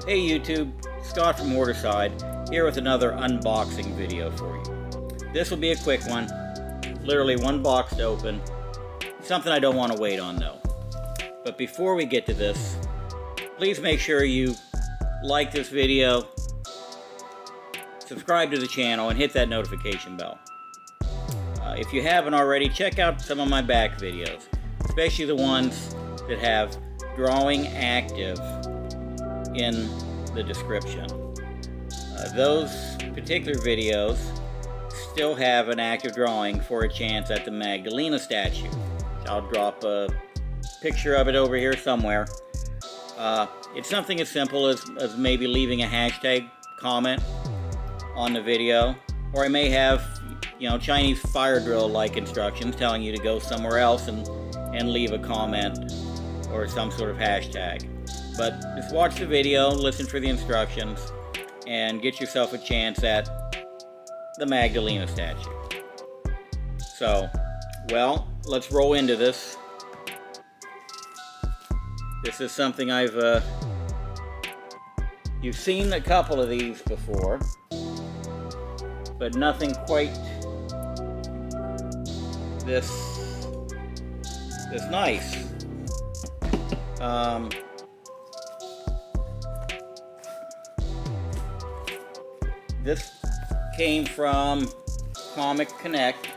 Hey YouTube, Scott from Waterside here with another unboxing video for you. This will be a quick one, literally one box to open, something I don't want to wait on though. But before we get to this, please make sure you like this video, subscribe to the channel, and hit that notification bell. If you haven't already, check out some of my back videos, especially the ones that have drawing active in the description. Those particular videos still have an active drawing for a chance at the Magdalena statue. I'll drop a picture of it over here somewhere. It's something as simple as maybe leaving a hashtag comment on the video, or I may have, Chinese fire drill like instructions telling you to go somewhere else and leave a comment or some sort of hashtag. But just watch the video, listen for the instructions, and get yourself a chance at the Magdalena statue. So, well, let's roll into this. This is something you've seen a couple of these before, but nothing quite this nice. This came from Comic Connect.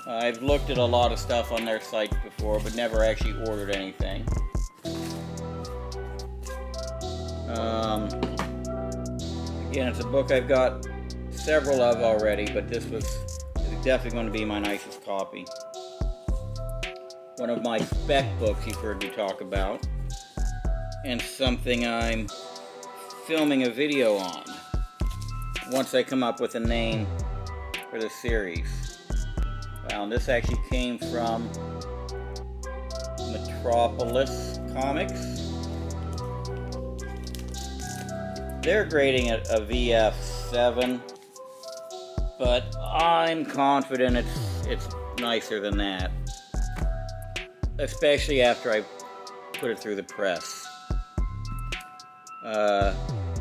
I've looked at a lot of stuff on their site before, but never actually ordered anything. Again, it's a book I've got several of already, but this is definitely going to be my nicest copy. One of my spec books you've heard me talk about, and something I'm filming a video on once I come up with a name for the series. Wow, and this actually came from Metropolis Comics. They're grading it a VF7, but I'm confident it's nicer than that, especially after I put it through the press.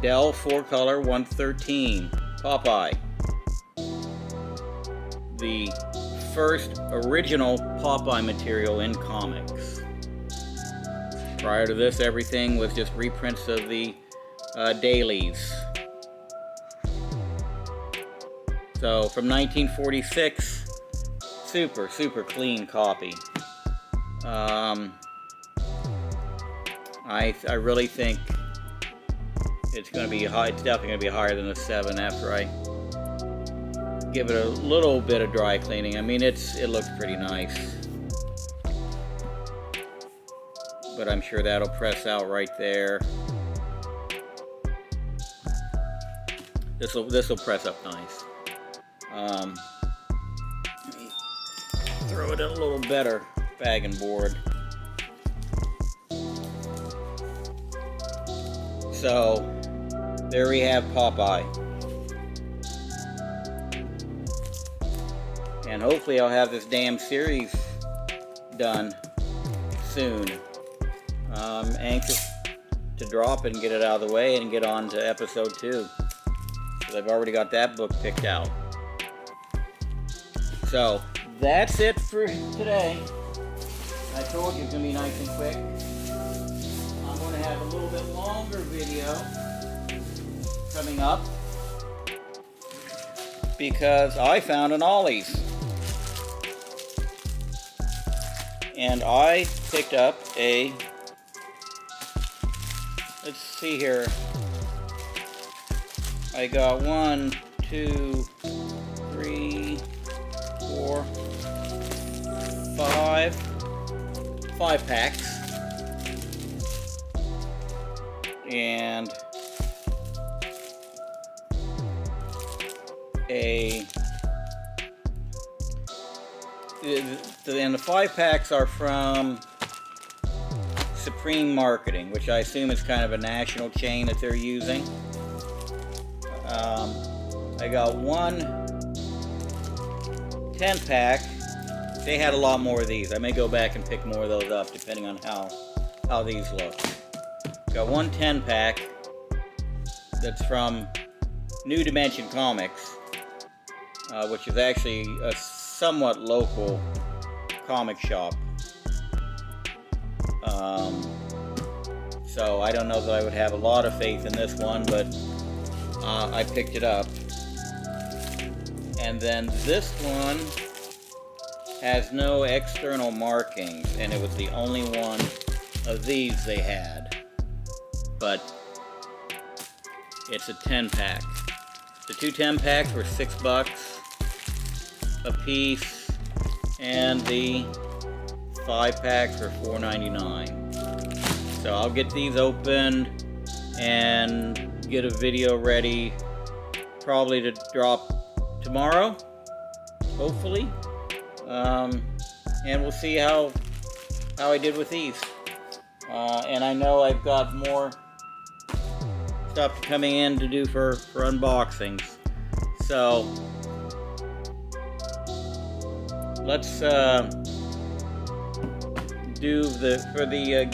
Dell 4-color 113 Popeye. The first original Popeye material in comics. Prior to this, everything was just reprints of the dailies. So from 1946, super clean copy. I really think it's going to be high. It's definitely going to be higher than a 7 after I give it a little bit of dry cleaning. I mean, it looks pretty nice, but I'm sure that'll press out right there. This will press up nice. Let me throw it in a little better bag and board. So there we have Popeye, and hopefully I'll have this damn series done soon. I'm anxious to drop it and get it out of the way and get on to episode 2. I've already got that book picked out. So that's it for today. I told you it's going to be nice and quick. I'm going to have a little bit longer video coming up because I found an Ollies. And I picked up let's see here. I got 1, 2, 3, 4, 5 packs, and the 5 packs are from Supreme Marketing, which I assume is kind of a national chain that they're using. I got one 10-pack. They had a lot more of these. I may go back and pick more of those up depending on how these look. Got one 10-pack that's from New Dimension Comics, which is actually a somewhat local comic shop. So I don't know that I would have a lot of faith in this one, but I picked it up. And then this one has no external markings, and it was the only one of these they had. But it's a 10-pack. The two 10-packs were $6 a piece, and the 5-packs are $4.99. So I'll get these opened and get a video ready, probably to drop tomorrow, hopefully. And we'll see how I did with these. And I know I've got more stuff coming in to do for unboxings. So let's do for the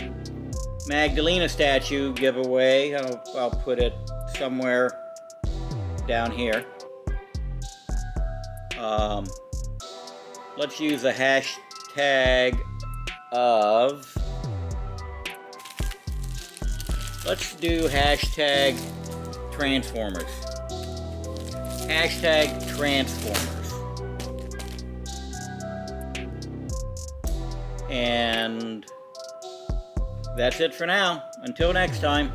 Magdalena statue giveaway. I'll put it somewhere down here. Let's use a hashtag of, let's do hashtag Transformers. Hashtag Transformers. And that's it for now. Until next time.